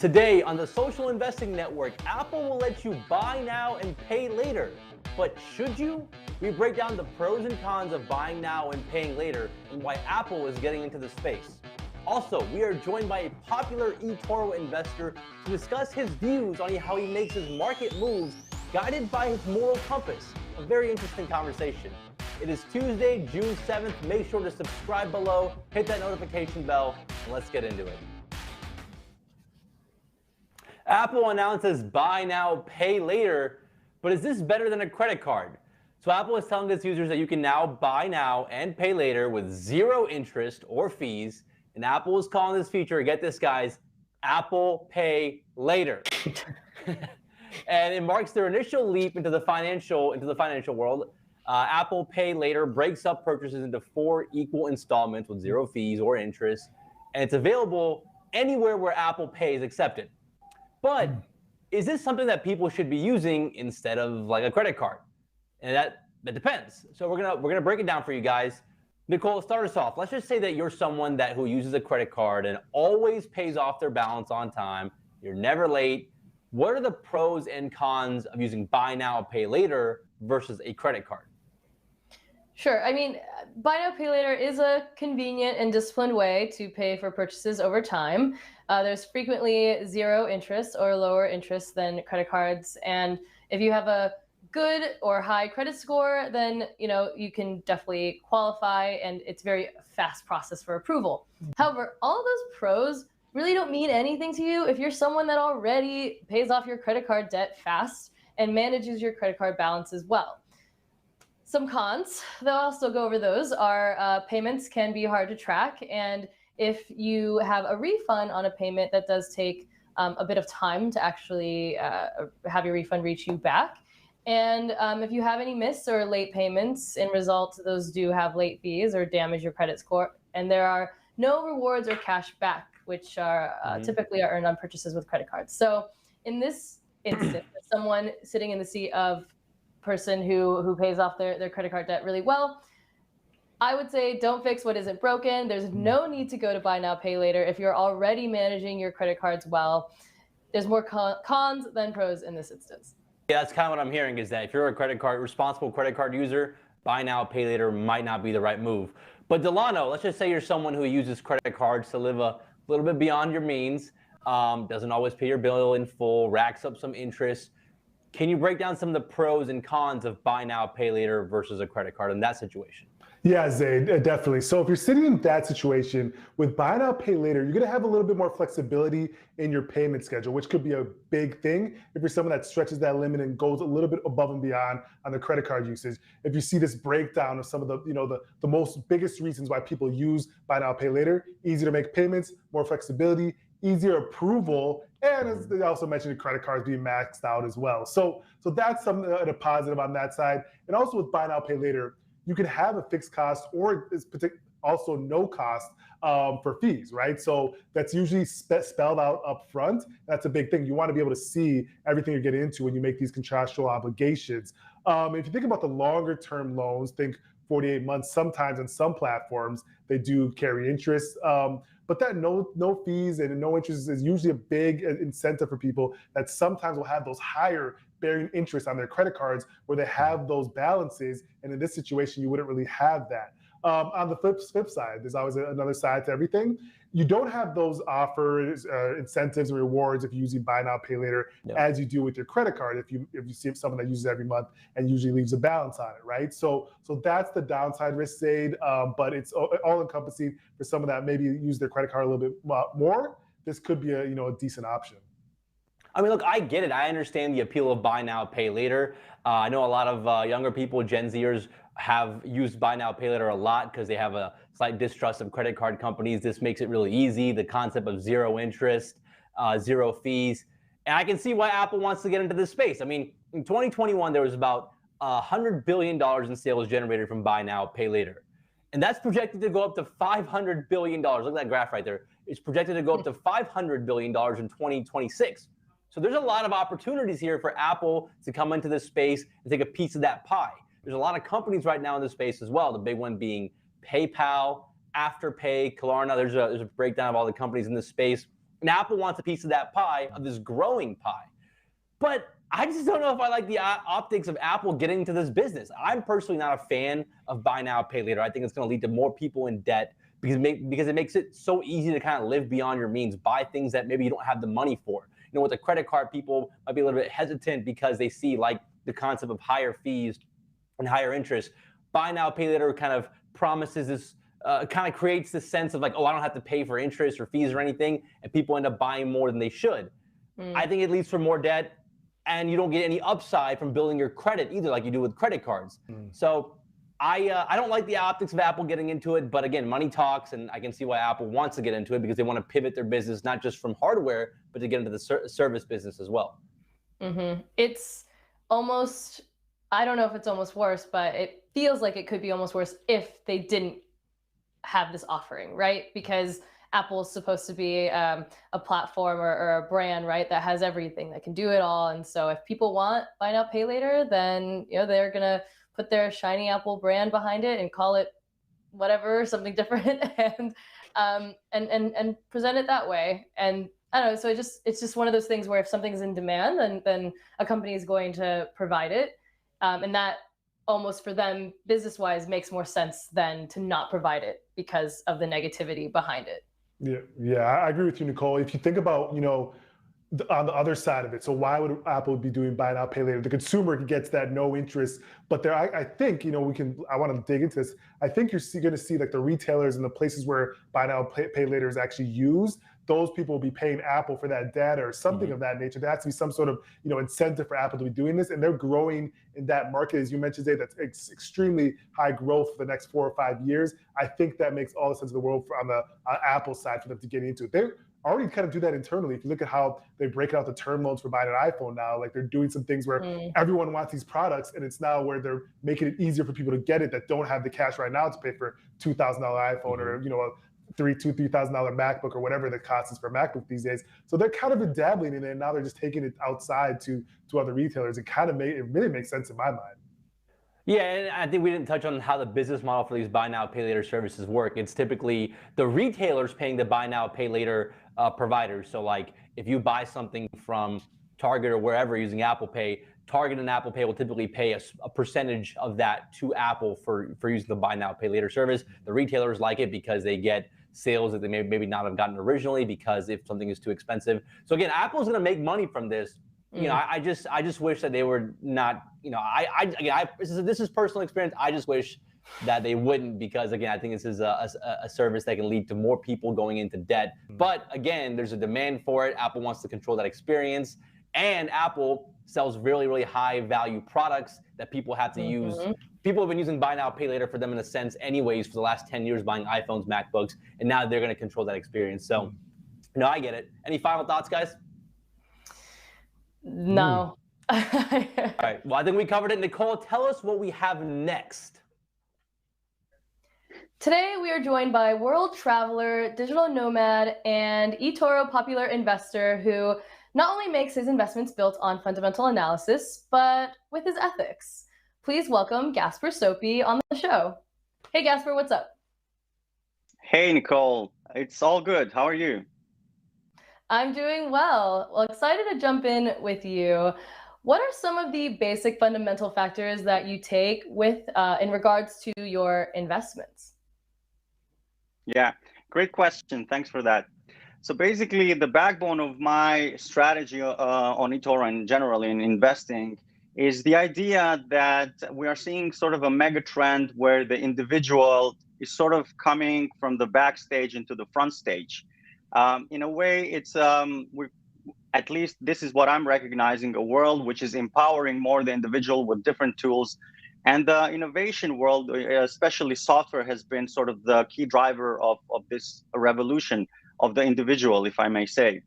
Today on the Social Investing Network, Apple will let you buy now and pay later. But should you? We break down the pros and cons of buying now and paying later and why Apple is getting into the space. Also, we are joined by a popular eToro investor to discuss his views on how he makes his market moves guided by his moral compass. A very interesting conversation. It is Tuesday, June 7th. Make sure to subscribe below, hit that notification bell, and let's get into it. Apple announces buy now, pay later, but is this better than a credit card? So Apple is telling its users that you can now buy now and pay later with zero interest or fees. And Apple is calling this feature, get this guys, Apple Pay Later. And it marks their initial leap into the financial world. Apple Pay Later breaks up purchases into 4 equal installments with zero fees or interest. And it's available anywhere where Apple Pay is accepted. But is this something that people should be using instead of like a credit card? And that depends. So we're gonna break it down for you guys. Nicole, start us off. Let's just say that you're someone who uses a credit card and always pays off their balance on time. You're never late. What are the pros and cons of using buy now, pay later versus a credit card? Sure. I mean, buy now, pay later is a convenient and disciplined way to pay for purchases over time. There's frequently zero interest or lower interest than credit cards. And if you have a good or high credit score, then you can definitely qualify, and it's a very fast process for approval. However, all of those pros really don't mean anything to you if you're someone that already pays off your credit card debt fast and manages your credit card balance as well. Some cons, though I'll still go over those, are payments can be hard to track, and if you have a refund on a payment, that does take a bit of time to actually have your refund reach you back. And if you have any missed or late payments, in result, those do have late fees or damage your credit score. And there are no rewards or cash back, which are typically are earned on purchases with credit cards. So in this instance, someone sitting in the seat of person who pays off their credit card debt really well, I would say don't fix what isn't broken. There's no need to go to buy now, pay later if you're already managing your credit cards well. There's more cons than pros in this instance. Yeah, that's kind of what I'm hearing, is that if you're a responsible credit card user, buy now, pay later might not be the right move. But Delano, let's just say you're someone who uses credit cards to live a little bit beyond your means, doesn't always pay your bill in full, racks up some interest. Can you break down some of the pros and cons of buy now, pay later versus a credit card in that situation? Yeah, Zaid, definitely. So if you're sitting in that situation with buy now, pay later, you're going to have a little bit more flexibility in your payment schedule, which could be a big thing if you're someone that stretches that limit and goes a little bit above and beyond on the credit card usage. If you see this breakdown of some of the most biggest reasons why people use buy now, pay later: easier to make payments, more flexibility, easier approval, and as they also mentioned, the credit cards being maxed out as well. So that's something a positive on that side. And also with buy now, pay later, you can have a fixed cost or also no cost for fees, right? So that's usually spelled out up front. That's a big thing. You want to be able to see everything you're getting into when you make these contractual obligations. If you think about the longer term loans, think 48 months, sometimes in some platforms, they do carry interest. But that no fees and no interest is usually a big incentive for people that sometimes will have those higher bearing interest on their credit cards where they have those balances. And in this situation, you wouldn't really have that. On the flip side, there's always another side to everything. You don't have those offers, incentives, and rewards if you're using buy now, pay later, as you do with your credit card. If you see someone that uses it every month and usually leaves a balance on it, right? So that's the downside risk, Zaid. But it's all encompassing for someone that maybe use their credit card a little bit more. This could be a decent option. I mean, look, I get it. I understand the appeal of buy now, pay later. I know a lot of younger people, Gen Zers, have used buy now, pay later a lot because they have a slight distrust of credit card companies. This makes it really easy. The concept of zero interest, zero fees. And I can see why Apple wants to get into this space. I mean, in 2021, there was about $100 billion in sales generated from buy now, pay later. And that's projected to go up to $500 billion. Look at that graph right there. It's projected to go up to $500 billion in 2026. So there's a lot of opportunities here for Apple to come into this space and take a piece of that pie. There's a lot of companies right now in this space as well, the big one being PayPal, Afterpay, Klarna. There's a breakdown of all the companies in this space. And Apple wants a piece of that pie, of this growing pie. But I just don't know if I like the optics of Apple getting into this business. I'm personally not a fan of buy now, pay later. I think it's going to lead to more people in debt because it makes it so easy to kind of live beyond your means, buy things that maybe you don't have the money for. You know, with a credit card, people might be a little bit hesitant because they see like the concept of higher fees and higher interest. Buy now, pay later kind of promises this, kind of creates this sense of like, oh, I don't have to pay for interest or fees or anything, and people end up buying more than they should. I think it leads for more debt, and you don't get any upside from building your credit either, like you do with credit cards. So I don't like the optics of Apple getting into it, but again, money talks, and I can see why Apple wants to get into it because they want to pivot their business not just from hardware, but to get into the service business as well. It's almost, I don't know if it's almost worse, but it feels like it could be almost worse if they didn't have this offering, right? Because Apple's supposed to be a platform or a brand, right, that has everything, that can do it all. And so if people want buy now, pay later, then they're gonna put their shiny Apple brand behind it and call it whatever, something different, and present it that way. And I don't know. So it's just one of those things where if something's in demand, then a company is going to provide it, and that almost for them business-wise makes more sense than to not provide it because of the negativity behind it. Yeah, I agree with you, Nicole. If you think about, on the other side of it, so why would Apple be doing buy now, pay later? The consumer gets that no interest, but I think, I want to dig into this. I think you're going to see like the retailers and the places where buy now, pay later is actually used. Those people will be paying Apple for that data or something of that nature. There has to be some sort of, incentive for Apple to be doing this, and they're growing in that market, as you mentioned, Zay, that's extremely high growth for the next 4 or 5 years. I think that makes all the sense in the world on the Apple side for them to get into it. They already kind of do that internally. If you look at how they break out the term loans for buying an iPhone now, like they're doing some things where everyone wants these products, and it's now where they're making it easier for people to get it that don't have the cash right now to pay for $2,000 iPhone or a $3,000 MacBook or whatever the cost is for a MacBook these days. So they're kind of dabbling in it, and now they're just taking it outside to other retailers. It really makes sense in my mind. Yeah, and I think we didn't touch on how the business model for these buy now, pay later services work. It's typically the retailers paying the buy now, pay later providers. So like if you buy something from Target or wherever using Apple Pay, Target and Apple Pay will typically pay a percentage of that to Apple for using the buy now, pay later service. The retailers like it because they get sales that they maybe not have gotten originally because if something is too expensive. So again, Apple's going to make money from this. I just wish that they were not. This is personal experience. I just wish that they wouldn't, because again, I think this is a service that can lead to more people going into debt. But again, there's a demand for it. Apple wants to control that experience, and Apple sells really, really high value products that people have to use. People have been using buy now, pay later for them in a sense anyways for the last 10 years, buying iPhones, MacBooks, and now they're going to control that experience. So, I get it. Any final thoughts, guys? No. All right. Well, I think we covered it. Nicole, tell us what we have next. Today, we are joined by world traveler, digital nomad, and eToro popular investor who not only makes his investments built on fundamental analysis, but with his ethics. Please welcome Gasper Sopi on the show. Hey, Gasper, what's up? Hey, Nicole. It's all good. How are you? I'm doing well. Well, excited to jump in with you. What are some of the basic fundamental factors that you take with in regards to your investments? Yeah, great question. Thanks for that. So basically, the backbone of my strategy on eToro and generally in investing is the idea that we are seeing sort of a mega trend where the individual is sort of coming from the backstage into the front stage. In a way, it's at least this is what I'm recognizing, a world which is empowering more the individual with different tools. And the innovation world, especially software, has been sort of the key driver of this revolution of the individual, if I may say.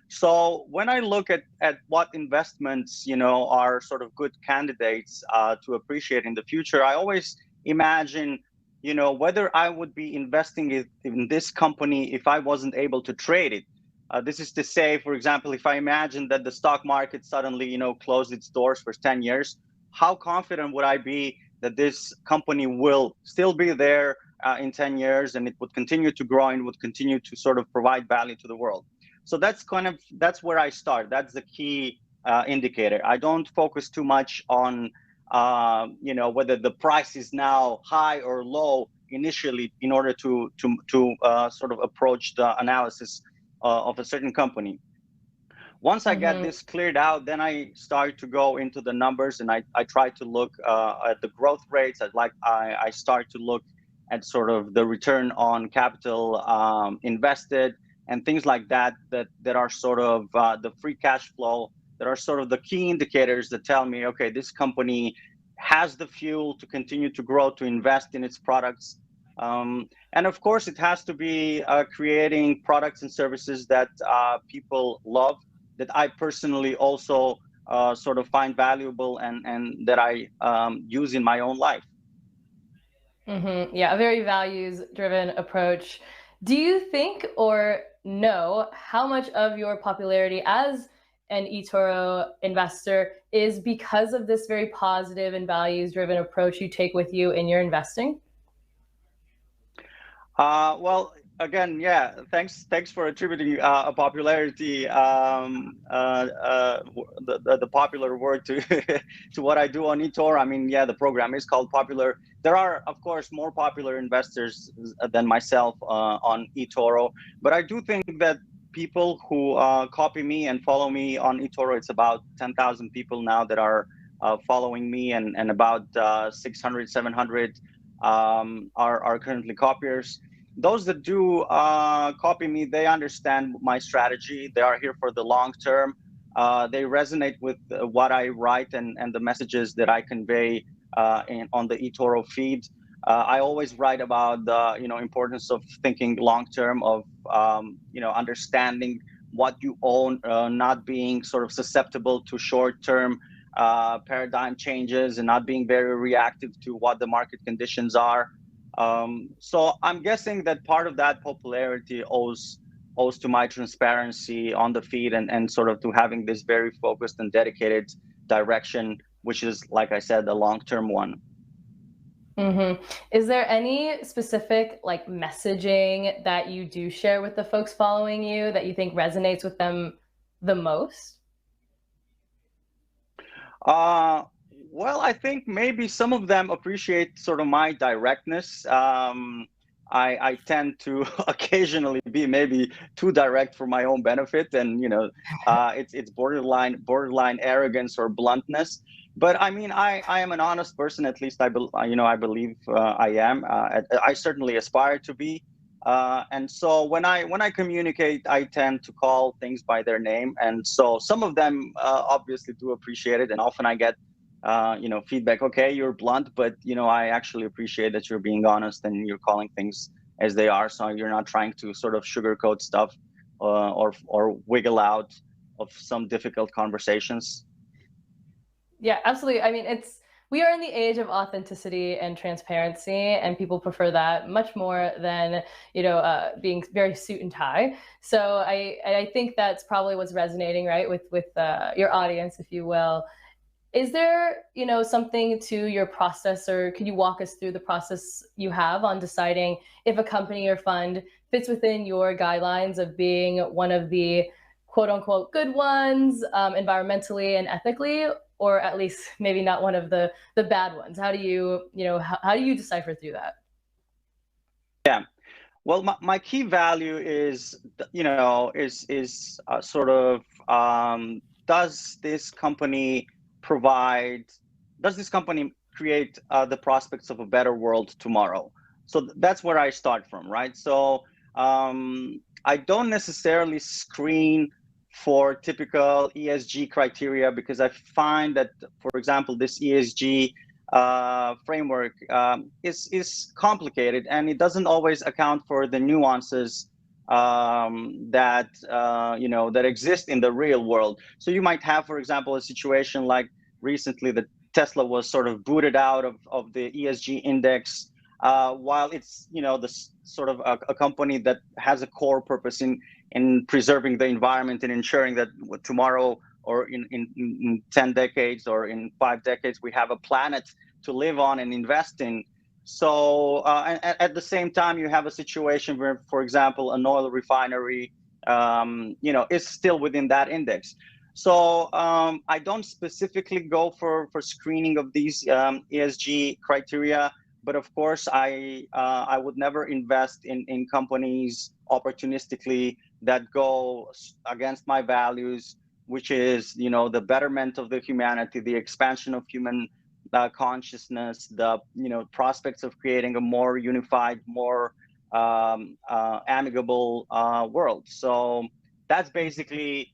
So when I look at what investments, are sort of good candidates to appreciate in the future, I always imagine whether I would be investing in this company if I wasn't able to trade it. This is to say, for example, if I imagine that the stock market suddenly, closed its doors for 10 years, how confident would I be that this company will still be there in 10 years and it would continue to grow and would continue to sort of provide value to the world? So that's where I start. That's the key indicator. I don't focus too much on whether the price is now high or low initially in order to sort of approach the analysis of a certain company. Once I get this cleared out, then I start to go into the numbers, and I try to look at the growth rates. I start to look at sort of the return on capital invested and things like that are sort of the free cash flow, that are sort of the key indicators that tell me, okay, this company has the fuel to continue to grow, to invest in its products. And of course, it has to be creating products and services that people love, that I personally also sort of find valuable and that I use in my own life. Yeah, a very values-driven approach. Do you think or know how much of your popularity as an eToro investor is because of this very positive and values-driven approach you take with you in your investing? Well, again, yeah, thanks for attributing a popularity, the popular word to to what I do on eToro. I mean, yeah, the program is called popular. There are, of course, more popular investors than myself on eToro, but I do think that people who copy me and follow me on eToro, it's about 10,000 people now that are following me, and about 600, 700 are currently copiers. Those that do copy me, they understand my strategy. They are here for the long term. They resonate with what I write and the messages that I convey on the eToro feed. I always write about the importance of thinking long term, of understanding what you own, not being sort of susceptible to short term paradigm changes, and not being very reactive to what the market conditions are. So I'm guessing that part of that popularity owes to my transparency on the feed, and sort of to having this very focused and dedicated direction, which is, like I said, a long-term one. Is there any specific messaging that you do share with the folks following you that you think resonates with them the most? Well, I think maybe some of them appreciate sort of my directness. I tend to occasionally be maybe too direct for my own benefit, and it's borderline arrogance or bluntness. But I mean, I am an honest person. At least I believe I am. I certainly aspire to be. And so when I communicate, I tend to call things by their name. And so some of them obviously do appreciate it, and often I get feedback. Okay, you're blunt, but I actually appreciate that you're being honest and you're calling things as they are. So you're not trying to sort of sugarcoat stuff or wiggle out of some difficult conversations. Yeah, absolutely. I mean, we are in the age of authenticity and transparency, and people prefer that much more than being very suit and tie. So I think that's probably what's resonating, right, with your audience, if you will. Is there something to your process, or could you walk us through the process you have on deciding if a company or fund fits within your guidelines of being one of the quote unquote good ones, environmentally and ethically, or at least maybe not one of the bad ones? How do you how do you decipher through that? Yeah, well, my key value is sort of does this company create the prospects of a better world tomorrow? So that's where I start from, right? So I don't necessarily screen for typical ESG criteria, because I find that, for example, this ESG framework is complicated, and it doesn't always account for the nuances that that exist in the real world. So you might have, for example, a situation like recently that Tesla was sort of booted out of the ESG index, while it's the sort of a company that has a core purpose in preserving the environment and ensuring that tomorrow, or in 10 decades or in 5 decades, we have a planet to live on and invest in. So at the same time, you have a situation where, for example, an oil refinery is still within that index. So I don't specifically go for screening of these ESG criteria, but of course I would never invest in companies opportunistically that go against my values, which is the betterment of the humanity, the expansion of human consciousness, the prospects of creating a more unified, more amicable world. So that's basically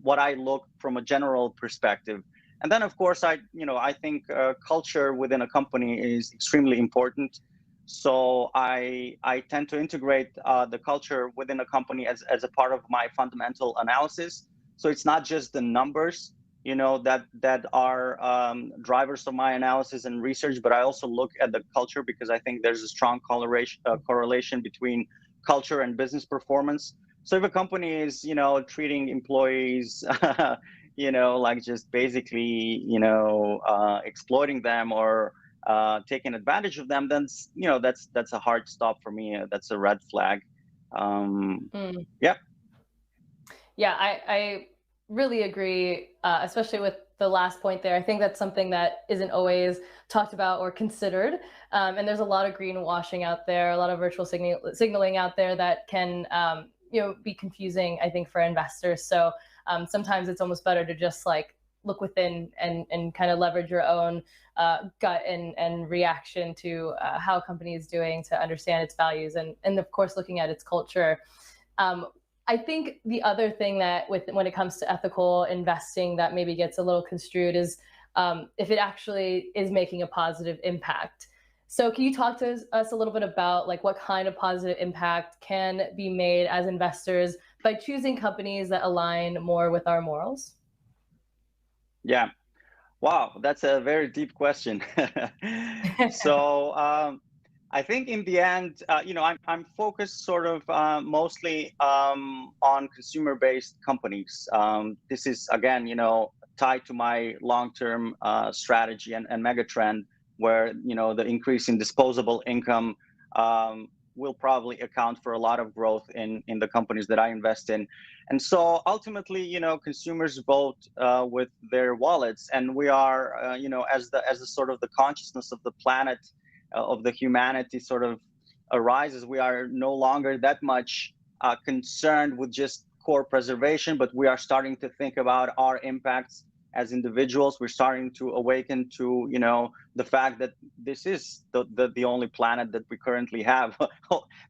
what I look from a general perspective. And then of course I think culture within a company is extremely important. So I tend to integrate the culture within a company as a part of my fundamental analysis. So it's not just the numbers that are drivers of my analysis and research, but I also look at the culture, because I think there's a strong correlation between culture and business performance. So if a company is treating employees like just basically exploiting them or taking advantage of them, then that's a hard stop for me. That's a red flag. Yeah. Yeah, I really agree, especially with the last point there. I think that's something that isn't always talked about or considered. And there's a lot of greenwashing out there, a lot of virtual signaling out there that can be confusing, I think, for investors. So sometimes it's almost better to just look within and kind of leverage your own gut and reaction to how a company is doing, to understand its values, and of course looking at its culture. I think the other thing that when it comes to ethical investing that maybe gets a little construed is if it actually is making a positive impact. So can you talk to us a little bit about what kind of positive impact can be made as investors by choosing companies that align more with our morals? Yeah. Wow, that's a very deep question. So I think in the end, I'm focused sort of mostly on consumer-based companies. This is again, tied to my long-term strategy and megatrend, where the increase in disposable income will probably account for a lot of growth in the companies that I invest in. And so ultimately, consumers vote with their wallets, and we are, as the sort of the consciousness of the planet, of the humanity sort of arises, we are no longer that much concerned with just core preservation, but we are starting to think about our impacts as individuals. We're starting to awaken to the fact that this is the only planet that we currently have,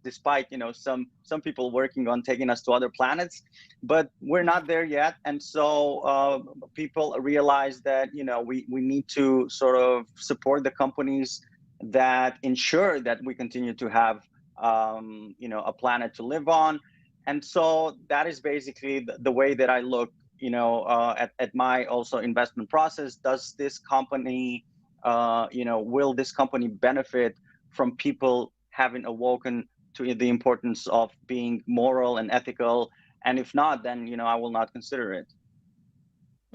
despite some people working on taking us to other planets, but we're not there yet. And so people realize that we need to sort of support the companies that ensure that we continue to have a planet to live on. And so that is basically the way that I look at my also investment process. Does this company will this company benefit from people having awoken to the importance of being moral and ethical? And if not, then I will not consider it.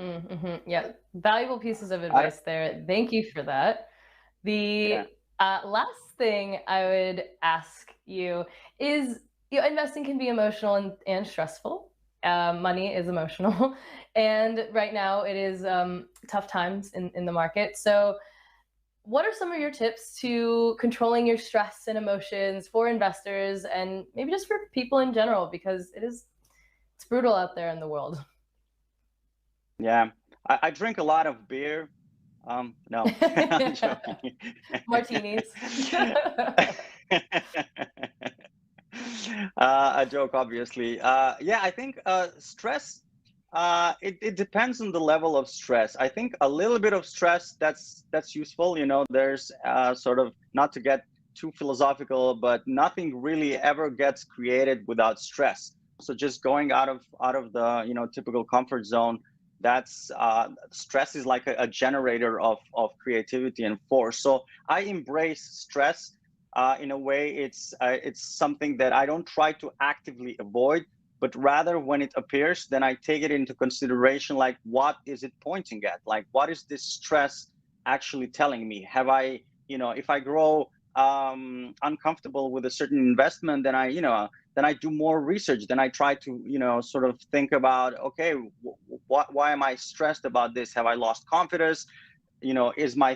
Mm-hmm. Yeah, valuable pieces of advice there. Thank you for that. The last thing I would ask you is, investing can be emotional and stressful. Money is emotional, and right now it is tough times in the market. So what are some of your tips to controlling your stress and emotions for investors, and maybe just for people in general, because it's brutal out there in the world? Yeah, I drink a lot of beer. No, I'm joking. Martinis. A joke, obviously. Yeah, I think stress, it depends on the level of stress. I think a little bit of stress, that's useful. There's sort of, not to get too philosophical, but nothing really ever gets created without stress. So just going out of the typical comfort zone, that's stress is like a generator of creativity and force. So I embrace stress. In a way, it's something that I don't try to actively avoid, but rather when it appears, then I take it into consideration, like, what is it pointing at? Like, what is this stress actually telling me? Have I, if I grow uncomfortable with a certain investment, then I, then I do more research. Then I try to, sort of think about, okay, why am I stressed about this? Have I lost confidence? Has my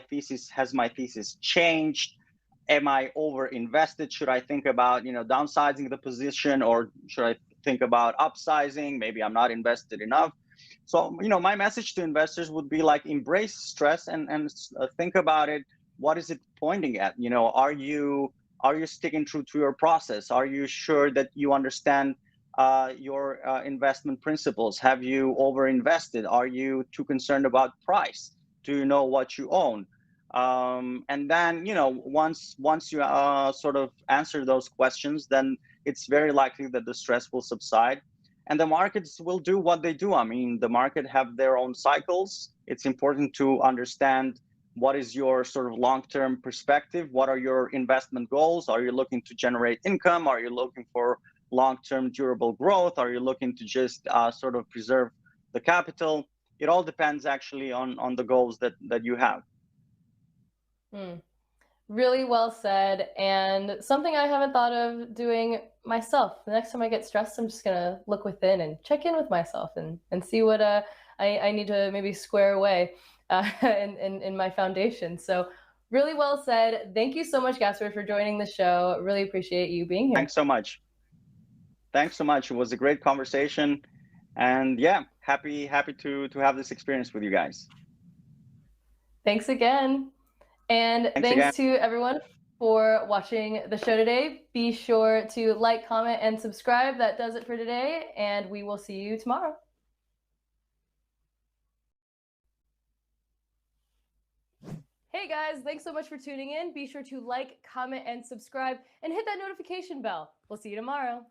thesis changed? Am I over invested? Should I think about, downsizing the position, or should I think about upsizing? Maybe I'm not invested enough. So, my message to investors would be like, embrace stress and think about it. What is it pointing at? Are you sticking true to your process? Are you sure that you understand your investment principles? Have you overinvested? Are you too concerned about price? Do you know what you own? And then, once you sort of answer those questions, then it's very likely that the stress will subside, and the markets will do what they do. I mean, the market have their own cycles. It's important to understand what is your sort of long-term perspective. What are your investment goals? Are you looking to generate income? Are you looking for long-term durable growth? Are you looking to just sort of preserve the capital? It all depends actually on the goals that you have. Really well said, and something I haven't thought of doing myself. The next time I get stressed, I'm just gonna look within and check in with myself and see what I need to maybe square away in my foundation. So really well said. Thank you so much, Gasper, for joining the show. Really appreciate you being here. Thanks so much. Thanks so much. It was a great conversation, and yeah, happy to have this experience with you guys. Thanks again. And thanks to everyone for watching the show today. Be sure to like, comment, and subscribe. That does it for today, and we will see you tomorrow. Hey guys, thanks so much for tuning in. Be sure to like, comment, and subscribe, and hit that notification bell. We'll see you tomorrow.